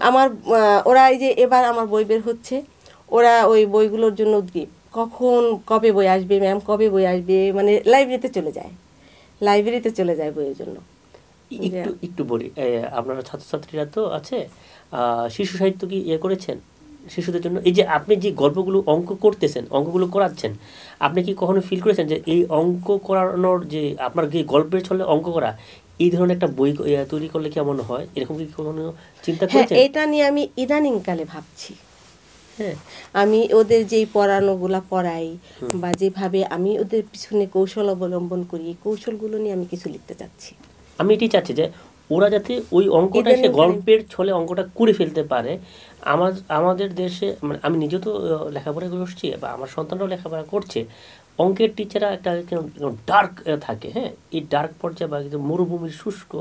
ওরা এই যে এবার আমার বই বের হচ্ছে, ওরা ওই বইগুলোর জন্য উদ্গ্রীব, কবে বই আসবে ম্যাম, কবে বই আসবে, মানে লাইব্রেরিতে চলে যায় বইয়ের জন্য। একটু বলি, আপনারা ছাত্রছাত্রীরা তো আছে, শিশু সাহিত্য কি করেছেন শিশুদের জন্য? এই যে আপনি যে গল্পগুলো অঙ্কগুলো করাচ্ছেন, আপনি কি কখনো ফিল করেছেন যে এই অঙ্ক করানোর যে আপনার যে গল্পের ছলে অঙ্ক করা, এই ধরনের একটা বই তৈরি করলে কেমন হয়, এরকম কি কখনো চিন্তা করেছেন? এটা নিয়ে আমি ইদানিং কালে ভাবছি। হ্যাঁ, আমি ওদের যেই পড়ানোগুলা পড়াই বা যেভাবে আমি ওদের পিছনে কৌশল অবলম্বন করি, এই কৌশলগুলো নিয়ে আমি কিছু লিখতে চাচ্ছি। আমি এটাই চাচ্ছি যে ওরা যাতে ওই অঙ্কটা সে গল্পের ছলে অঙ্কটা করে ফেলতে পারে। আমাদের দেশে, মানে আমি নিজেও তো লেখাপড়া করছি বা আমার সন্তানরাও লেখাপড়া করছে, অঙ্কের টিচাররা একটা ডার্ক থাকে। হ্যাঁ, এই ডার্ক পর্যায়ে বা মরুভূমির শুষ্ক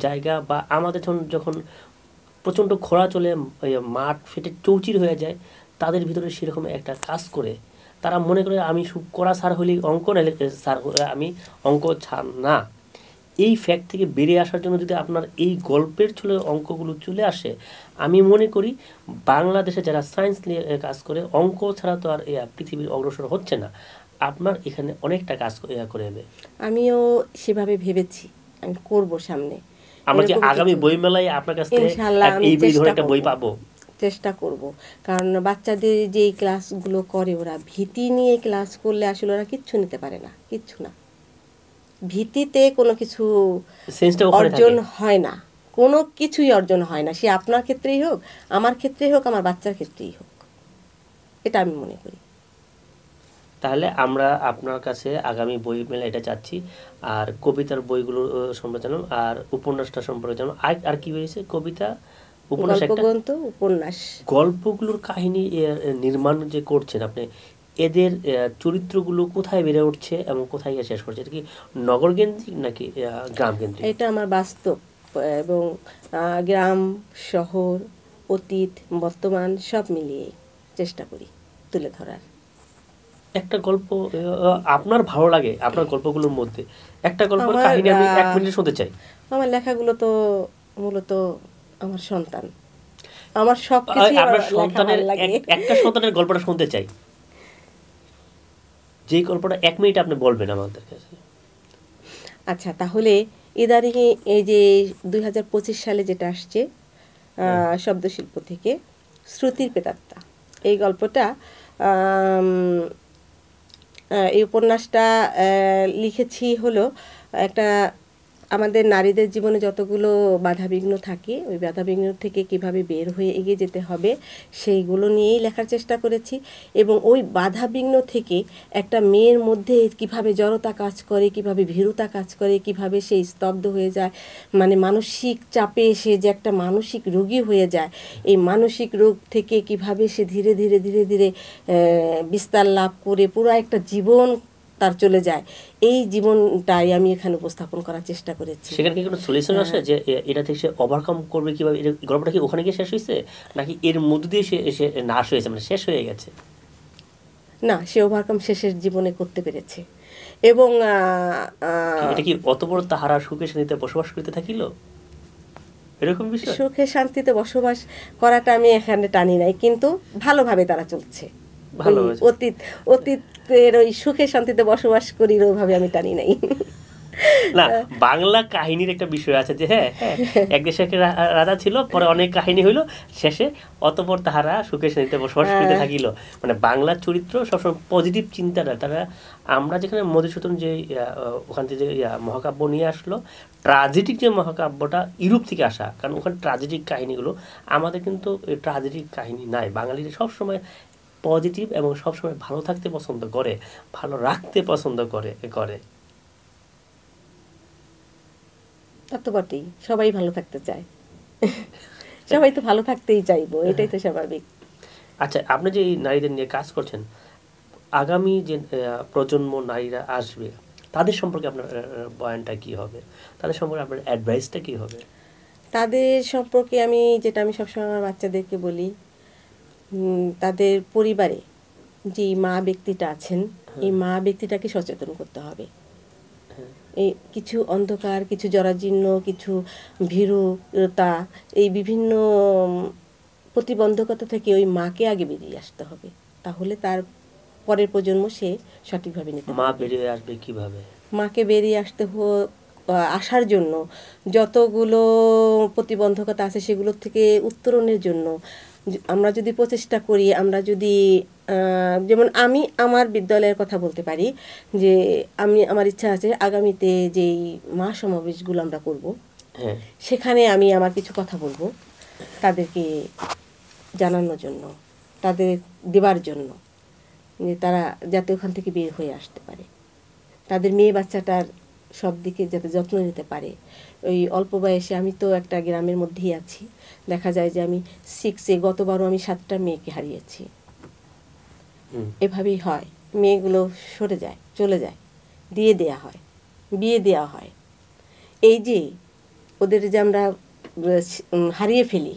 জায়গা, বা আমাদের যখন প্রচণ্ড খরা চলে মাঠ ফেটে চৌচির হয়ে যায়, তাদের ভিতরে সেরকম একটা কাজ করে। তারা মনে করে আমি করা স্যার হলেই অঙ্ক, নাহলে স্যার আমি অঙ্ক ছাড় না। এই ফ্যাক্ট থেকে বেরিয়ে আসার জন্য যদি আপনার এই গল্পের ছলে অঙ্কগুলো চলে আসে, আমি মনে করি বাংলাদেশে যারা সায়েন্স নিয়ে কাজ করে, অঙ্ক ছাড়া তো আর পৃথিবীর অগ্রসর হচ্ছে না। আপনার এখানে অনেকটা কাজ করে নেবে। আমিও সেভাবে ভেবেছি, আমি করব সামনে। আমরা কি আগামী বইমেলায় আপনার কাছ থেকে এই ধরনের একটা বই পাবো? চেষ্টা করব, কারণ বাচ্চাদের যে ক্লাসগুলো করে ওরা ভীতি নিয়ে ক্লাস করলে আসলে ওরা কিচ্ছু নিতে পারে না, কিচ্ছু না। ভীতিতে কোনো কিছু অর্জন হয় না, কোনো কিছুই অর্জন হয় না, সে আপনার ক্ষেত্রেই হোক, আমার ক্ষেত্রেই হোক, আমার বাচ্চার ক্ষেত্রেই হোক, এটা আমি মনে করি। তাহলে আমরা আপনার কাছে আগামী বই মেলা এটা চাচ্ছি, আর কবিতার বইগুলো সম্পর্কে জানলাম, আর উপন্যাসটা সম্পর্কে জানলাম। আর কি হয়েছে, কবিতা, উপন্যাস, একটা গল্পগ্রন্থ, উপন্যাস। গল্পগুলোর কাহিনী নির্মাণ যে করছেন আপনি, এদের চরিত্রগুলো কোথায় বেড়ে উঠছে এবং কোথায় গিয়ে শেষ করছে? এটা কি নগর কেন্দ্রিক নাকি গ্রাম কেন্দ্রিক? এটা আমার বাস্তব, এবং গ্রাম, শহর, অতীত, বর্তমান সব মিলিয়ে চেষ্টা করি তুলে ধরার। একটা গল্প আপনার ভালো লাগে আপনার গল্পগুলোর মধ্যে, একটা গল্পের আমার কাহিনী আমি 1 মিনিট শুনতে চাই। আমার লেখাগুলো তো মূলত আমার সন্তান, আমার সবকিছুই আমার আপনার লেখা সন্তানের ভালো লাগে। একটা সন্তানের গল্পটা শুনতে চাই, যেই গল্পটা 1 মিনিট আপনি বলবেন আমাদের কাছে। আচ্ছা, তাহলে ইদারিং এই যে 2025 সালে যেটা আসছে শব্দশিল্প থেকে, শ্রুতির প্রেতাত্মা, এই গল্পটা, এই উপন্যাসটা লিখেছি হলো একটা, আমাদের নারীদের জীবনে যতগুলো বাধাবিঘ্ন থাকে, ওই বাধাবিঘ্ন থেকে কিভাবে বের হয়ে এগিয়ে যেতে হবে সেইগুলো নিয়েই লেখার চেষ্টা করেছি। এবং ওই বাধাবিঘ্ন থেকে একটা মেয়ের মধ্যে কিভাবে জড়তা কাজ করে, কিভাবে ভীরুতা কাজ করে, কিভাবে সে স্তব্ধ হয়ে যায়, মানে মানসিক চাপে সে যে একটা মানসিক রোগী হয়ে যায়, এই মানসিক রোগ থেকে কিভাবে সে ধীরে ধীরে ধীরে ধীরে বিস্তার লাভ করে পুরো একটা জীবন তার চলে যায়, এই জীবনটাই আমি এখানে উপস্থাপন করার চেষ্টা করেছি। সেখানে কি কোনো সলিউশন আছে যে এটা থেকে সে ওভারকাম করবে কিভাবে? গল্পটা কি ওখানে গিয়ে শেষ হয়েছে নাকি এর মধ্য দিয়ে সে নাশ হয়েছে, মানে শেষ হয়ে গেছে? না, সে ওভারকাম শেষের জীবনে করতে পেরেছে। এবং এটা কি অত বড় তাহারা সুখে শান্তিতে বসবাস করতে থাকিল, এরকম বিষয়? সুখে শান্তিতে বসবাস করাটা আমি এখানে টানি নাই, কিন্তু ভালোভাবে তারা চলছে। অতীতের ওই সুখে শান্তিতে বসবাস করি ওইভাবে আমি টানি নাই। না, বাংলা কাহিনীর একটা বিষয় আছে যে হ্যাঁ হ্যাঁ এক দেশে একটা রাজা ছিল, পরে অনেক কাহিনী হইলো, শেষে অতঃপর তাহারা সুখে শান্তিতে বসবাস করতে থাকিল। মানে বাংলা চরিত্র সবসময় পজিটিভ চিন্তাটা তারা। আমরা যেখানে মধুসূদন যে ওখান থেকে যে মহাকাব্য নিয়ে আসলো, ট্রাজেডিক যে মহাকাব্যটা ইউরোপ থেকে আসা, কারণ ওখানে ট্রাজেডিক কাহিনীগুলো, আমাদের কিন্তু ট্রাজেডিক কাহিনী নাই। বাঙালিরা সবসময় পজিটিভ এবং সবসময় ভালো থাকতে পছন্দ করে, ভালো রাখতে পছন্দ করে। তা তো বটেই, সবাই ভালো থাকতে চায়, সবাই তো ভালো থাকতেই চাইবো, এটাই তো স্বাভাবিক। আচ্ছা, আপনি যে এই নারীদের নিয়ে কাজ করছেন, আগামী যে প্রজন্ম নারীরা আসবে তাদের সম্পর্কে আপনার বয়ানটা কি হবে, তাদের সম্পর্কে আপনার অ্যাডভাইসটা কি হবে? তাদের সম্পর্কে আমি সবসময় আমার বাচ্চাদেরকে বলি, তাদের পরিবারে যে মা ব্যক্তিটা আছেন, এই মা ব্যক্তিটাকে সচেতন করতে হবে। এই কিছু অন্ধকার, কিছু জরাজীর্ণ, কিছু ভীরুতা, এই বিভিন্ন প্রতিবন্ধকতা থেকে ওই মাকে আগে বেরিয়ে আসতে হবে, তাহলে তার পরের প্রজন্ম সে সঠিকভাবে নিতে পারবে। মা বেরিয়ে আসবে কিভাবে? মাকে বেরিয়ে আসার জন্য যতগুলো প্রতিবন্ধকতা আছে সেগুলোর থেকে উত্তরণের জন্য আমরা যদি প্রচেষ্টা করি, আমরা যদি যেমন আমি আমার বিদ্যালয়ের কথা বলতে পারি, যে আমার ইচ্ছা আছে আগামীতে যেই মা সমাবেশগুলো আমরা করব, সেখানে আমি আমার কিছু কথা বলবো তাদেরকে জানানোর জন্য, তাদের দেবার জন্য, যে তারা যাতে ওখান থেকে বের হয়ে আসতে পারে, তাদের মেয়ে বাচ্চাটার সব দিকে যাতে যত্ন নিতে পারে। ওই অল্প বয়সে, আমি তো একটা গ্রামের মধ্যেই আছি, দেখা যায় যে আমি 6-এ গতবারও আমি 7টা মেয়েকে হারিয়েছি। এভাবেই হয়, মেয়েগুলো সরে যায়, চলে যায়, দিয়ে দেয়া হয়, বিয়ে দেওয়া হয়। এই যে ওদের যে আমরা হারিয়ে ফেলি,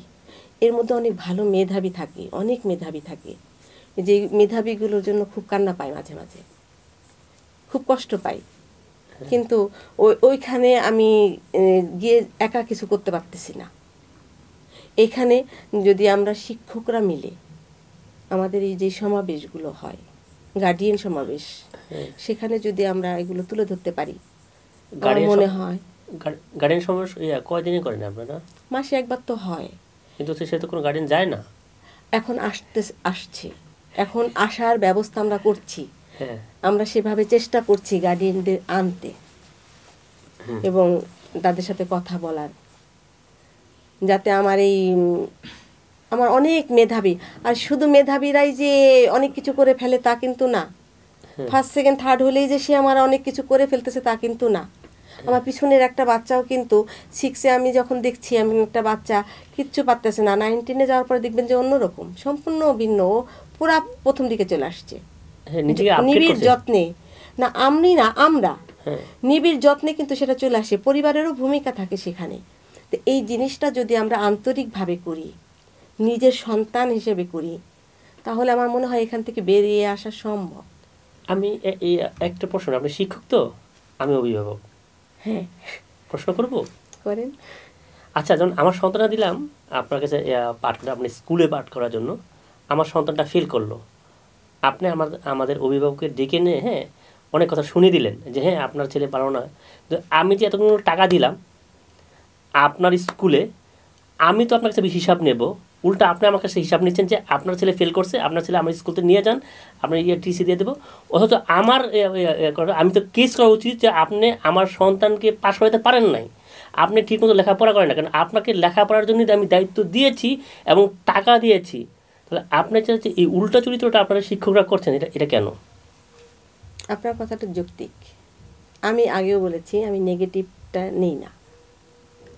এর মধ্যে অনেক ভালো মেধাবী থাকে, অনেক মেধাবী থাকে, যে মেধাবীগুলোর জন্য খুব কান্না পায়, মাঝে মাঝে খুব কষ্ট পাই, কিন্তু ওইখানে আমি গিয়ে একা কিছু করতে পারতেছি না। এখানে যদি আমরা শিক্ষকরা মিলে আমাদের এই যে সমাবেশগুলো হয়, গার্ডিয়ান সমাবেশ, সেখানে যদি আমরা এগুলো তুলে ধরতে পারি, আমার মনে হয়। গার্ডিয়ান সমাবেশ কয়দিনে করেন আপনারা? মাসে একবার তো হয়, কিন্তু সে তো কোনো গার্ডিয়ান যায় না। এখন আসছে, এখন আসার ব্যবস্থা আমরা করছি, আমরা সেভাবে চেষ্টা করছি গার্ডিয়ানদের আনতে এবং তাদের সাথে কথা বলার, যাতে আমার অনেক মেধাবী, আর শুধু মেধাবীরাই যে অনেক কিছু করে ফেলে তা কিন্তু না, ফার্স্ট সেকেন্ড থার্ড হলেই যে সে আমার অনেক কিছু করে ফেলতেছে তা কিন্তু না। আমার পিছনের একটা বাচ্চাও কিন্তু 6-এ আমি যখন দেখছি আমি একটা বাচ্চা কিচ্ছু পারতেছে না, 9-10-এ যাওয়ার পরে দেখবেন যে অন্যরকম সম্পূর্ণ ভিন্ন, পুরা প্রথম দিকে চলে আসছে নিবিড় যত্নে। না আমরা নিবিড় যত্নে কিন্তু সেটা চলে আসে, পরিবারেরও ভূমিকা থাকে সেখানে। তো এই জিনিসটা যদি আমরা আন্তরিকভাবে করি, নিজের সন্তান হিসেবে করি, তাহলে আমার মনে হয় এখান থেকে বেরিয়ে আসা সম্ভব। আমি এই একটা প্রশ্ন, আপনি শিক্ষক তো, আমি অভিভাবক, হ্যাঁ প্রশ্ন করব? করেন। আচ্ছা, যখন আমার সন্তানটা দিলাম আপনার কাছে পাঠ করে, আপনি স্কুলে পাঠ করার জন্য, আমার সন্তানটা ফেল করলো, আপনি আমাদের অভিভাবককে ডেকে নিয়ে অনেক কথা শুনিয়ে দিলেন যে আপনার ছেলে পারো না। আমি যে এতগুলো টাকা দিলাম আপনার স্কুলে, আমি তো আপনার কাছে হিসাব নেব, উল্টা আপনি আমার কাছে হিসাব নিচ্ছেন যে আপনার ছেলে ফেল করছে, আপনার ছেলে আমার স্কুলতে নিয়ে যান, আপনার টিসি দিয়ে দেবো। অথচ আমার আমি তো কেস করা উচিত যে আপনি আমার সন্তানকে পাশ করাতে পারেন নাই, আপনি ঠিকমতো লেখাপড়া করেন না, কারণ আপনাকে লেখাপড়ার জন্যই আমি দায়িত্ব দিয়েছি এবং টাকা দিয়েছি। তাহলে আপনি যে এই উল্টা চরিত্রটা আপনারা শিক্ষকরা করছেন, এটা কেন? আপনার কথাটা যৌক্তিক। আমি আগেও বলেছি আমি নেগেটিভটা নেই না,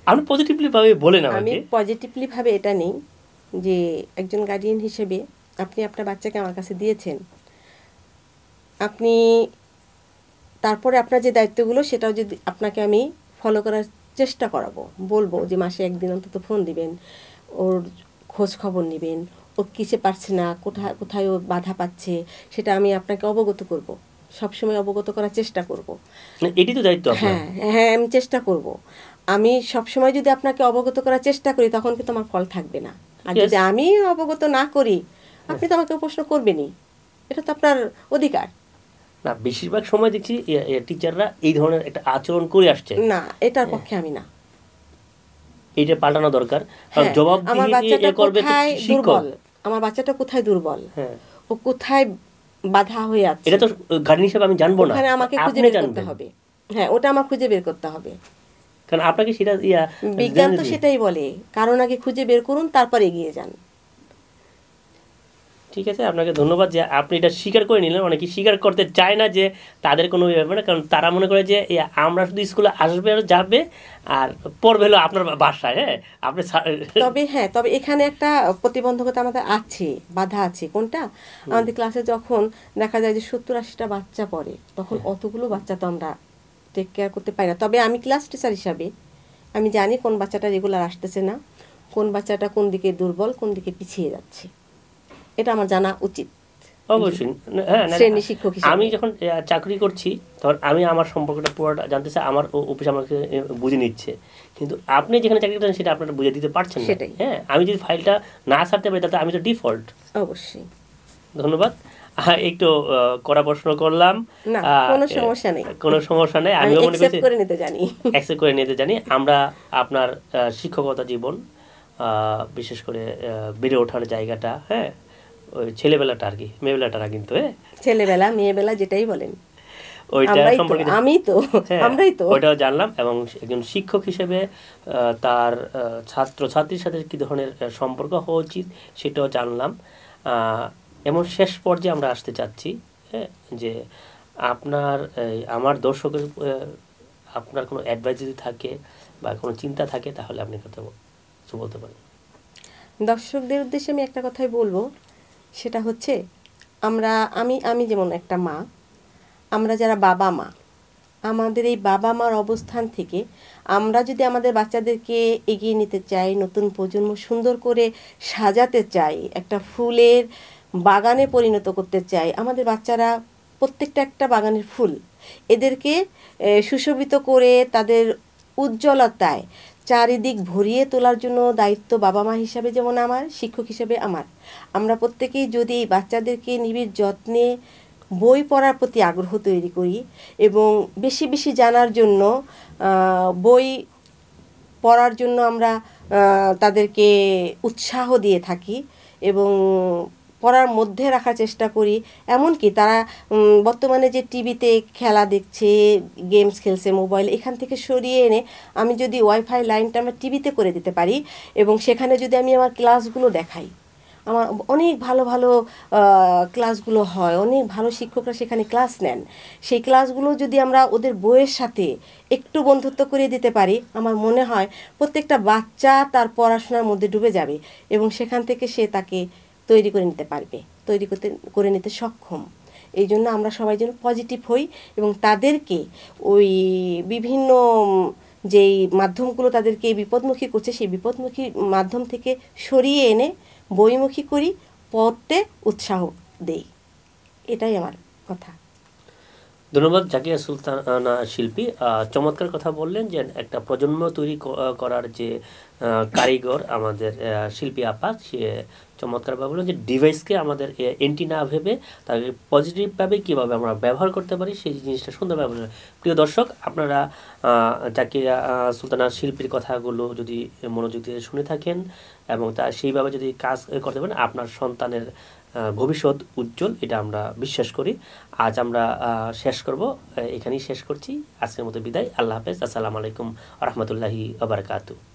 আপনি পজিটিভলি ভাবে বলেন। আমি পজিটিভলি ভাবে এটা নেই যে একজন গার্ডিয়ান হিসেবে আপনি আপনার বাচ্চাকে আমার কাছে দিয়েছেন, আপনি তারপরে আপনার যে দায়িত্বগুলো সেটাও যদি আপনাকে আমি ফলো করার চেষ্টা করাবো, বলবো যে মাসে একদিন অন্তত ফোন দিবেন, ওর খোঁজ খবর নেবেন, ও কিসে পারছে না, কোথায় কোথায় ও বাধা পাচ্ছে সেটা আমি আপনাকে অবগত করব, সবসময় অবগত করার চেষ্টা করব। এটি তো দায়িত্ব। হ্যাঁ হ্যাঁ, আমি চেষ্টা করব। আমি সবসময় যদি আপনাকে অবগত করার চেষ্টা করি তখন কিন্তু আমার ফল থাকবে না। আর যদি আমি অবগত না করি আপনি তো আমাকে প্রশ্ন করবেনই, এটা তো আপনার অধিকার না। বেশিরভাগ সময় দেখছি টিচাররা এই ধরনের একটা আচরণ করে আসছে না, এটার পক্ষে আমি না, এইটা পাল্টানো দরকার। কারণ জবাবদিহি আমার বাচ্চাটা করবে তো শিক্ষক। আমার বাচ্চাটা কোথায় দুর্বল, ও কোথায় বাধা হয়ে আছে, এটা তো গার্ডিয়ান হিসেবে আমি জানবো না, ওখানে আমাকে খুঁজে বের করতে হবে। হ্যাঁ, ওটা আমার খুঁজে বের করতে হবে, কারণ আপনাকে সেটা বিজ্ঞান তো সেটাই বলে, কারণ আগে খুঁজে বের করুন তারপর এগিয়ে যান। ঠিক আছে, আপনাকে ধন্যবাদ যে আপনি এটা স্বীকার করে নিলেন। অনেকে স্বীকার করতে চায় না যে তাদের কোনো ব্যাপার না, কারণ তারা মনে করে যে আমরা শুধু স্কুলে আসবে আর যাবে আর পড়বে হলো আপনার বাসায়। আপনি তবে এখানে একটা প্রতিবন্ধকতা আমাদের আছে, বাধা আছে। কোনটা? আমাদের ক্লাসে যখন দেখা যায় যে 70-80টা বাচ্চা পড়ে, তখন অতগুলো বাচ্চা তো আমরা টেক কেয়ার করতে পারি না। তবে আমি ক্লাস টিচার হিসাবে আমি জানি কোন বাচ্চাটা রেগুলার আসতেছে না, কোন বাচ্চাটা কোন দিকে দুর্বল, কোন দিকে পিছিয়ে যাচ্ছে, এটা আমার জানা উচিত অবশ্যই। শ্রেণী শিক্ষক হিসেবে আমি যখন চাকরি করছি তখন আমি আমার সম্পর্কটা পুরোটা জানতে চাই, আমার অফিস আমাকে বুঝে নিচ্ছে, কিন্তু আপনি যেখানে চাকরি করেন সেটা আপনারা বুঝে দিতে পারছেন না। আমি যদি ফাইলটা না ছাড়তে পারি তাতে আমি তো ডিফল্ট। অবশ্যই ধন্যবাদ। একটু কড়া প্রশ্ন করলাম, কোনো সমস্যা নেই, কোনো সমস্যা নেই, আমি অ্যাকসেপ্ট করে নিতে জানি। আমরা আপনার শিক্ষকতা জীবন, বিশেষ করে বেড়ে ওঠার জায়গাটা, ওই ছেলেবেলাটা আর কি, মেয়েবেলাটা না কিন্তু, ছেলেবেলা মেয়েবেলা যেটাই বলেন ওইটা সম্পর্কে আমরাই তো ওইটাও জানলাম, এবং একজন শিক্ষক হিসেবে তার ছাত্র ছাত্রীর সাথে কী ধরনের সম্পর্ক হওয়া উচিত সেটাও জানলাম। এমন শেষ পর্যায়ে আমরা আসতে চাচ্ছি যে আপনার আমার দর্শকের আপনার কোনো অ্যাডভাইস যদি থাকে বা কোনো চিন্তা থাকে তাহলে আপনি কথা বলতে পারেন। দর্শকদের উদ্দেশ্যে আমি একটা কথাই বলবো, সেটা হচ্ছে আমি যেমন একটা মা, আমরা যারা বাবা মা, আমাদের এই বাবা মার অবস্থান থেকে আমরা যদি আমাদের বাচ্চাদেরকে এগিয়ে নিতে চাই, নতুন প্রজন্ম সুন্দর করে সাজাতে চাই, একটা ফুলের বাগানে পরিণত করতে চাই, আমাদের বাচ্চারা প্রত্যেকটা একটা বাগানের ফুল, এদেরকে সুশোভিত করে তাদের উজ্জ্বলতায় চারিদিক ভরিয়ে তোলার জন্য দায়িত্ব বাবা মা হিসাবে যেমন আমার, শিক্ষক হিসেবে আমার। আমরা প্রত্যেকেই যদি বাচ্চাদেরকে নিবিড় যত্নে বই পড়ার প্রতি আগ্রহ তৈরি করি এবং বেশি বেশি জানার জন্য বই পড়ার জন্য আমরা তাদেরকে উৎসাহ দিয়ে থাকি এবং পড়ার মধ্যে রাখার চেষ্টা করি, এমনকি তারা বর্তমানে যে টিভিতে খেলা দেখছে, গেমস খেলছে মোবাইল, এখান থেকে সরিয়ে এনে আমি যদি ওয়াইফাই লাইনটা আমরা টিভিতে করে দিতে পারি এবং সেখানে যদি আমি আমার ক্লাসগুলো দেখাই, আমার অনেক ভালো ভালো ক্লাসগুলো হয়, অনেক ভালো শিক্ষকরা সেখানে ক্লাস নেন। সেই ক্লাসগুলো যদি আমরা ওদের বইয়ের সাথে একটু বন্ধুত্ব করে দিতে পারি, আমার মনে হয় প্রত্যেকটা বাচ্চা তার পড়াশোনার মধ্যে ডুবে যাবে এবং সেখান থেকে সে তাকে তৈরি করে নিতে পারবে, করে নিতে সক্ষম। এই জন্য আমরা সবাই যেন পজিটিভ হই এবং তাদেরকে ওই বিভিন্ন যেই মাধ্যমগুলো তাদেরকে বিপদমুখী করছে সেই বিপদমুখী মাধ্যম থেকে সরিয়ে এনে বইমুখী করি, পড়তে উৎসাহ দেই। এটাই আমার কথা। ধন্যবাদ জাকিয়া সুলতানা শিল্পী, চমৎকার কথা বললেন যে একটা প্রজন্ম তৈরি করার যে কারিগর আমাদের শিল্পী আপা, সে চমৎকারভাবে বললেন যে ডিভাইসকে আমাদের এন্টি না ভেবে তাকে পজিটিভভাবে কীভাবে আমরা ব্যবহার করতে পারি সেই জিনিসটা সুন্দরভাবে বললেন। প্রিয় দর্শক, আপনারা জাকিয়া সুলতানা শিল্পীর কথাগুলো যদি মনোযোগ দিয়ে শুনে থাকেন এবং তা সেইভাবে যদি কাজ করতে পারেন, আপনার সন্তানের ভবিষ্যৎ উজ্জ্বল, এটা আমরা বিশ্বাস করি। আজ আমরা শেষ করব, এখানেই শেষ করছি। আজকের মতো বিদায়। আল্লাহ হাফেজ। আসসালামু আলাইকুম ওয়া রাহমাতুল্লাহি ওয়া বারাকাতুহু।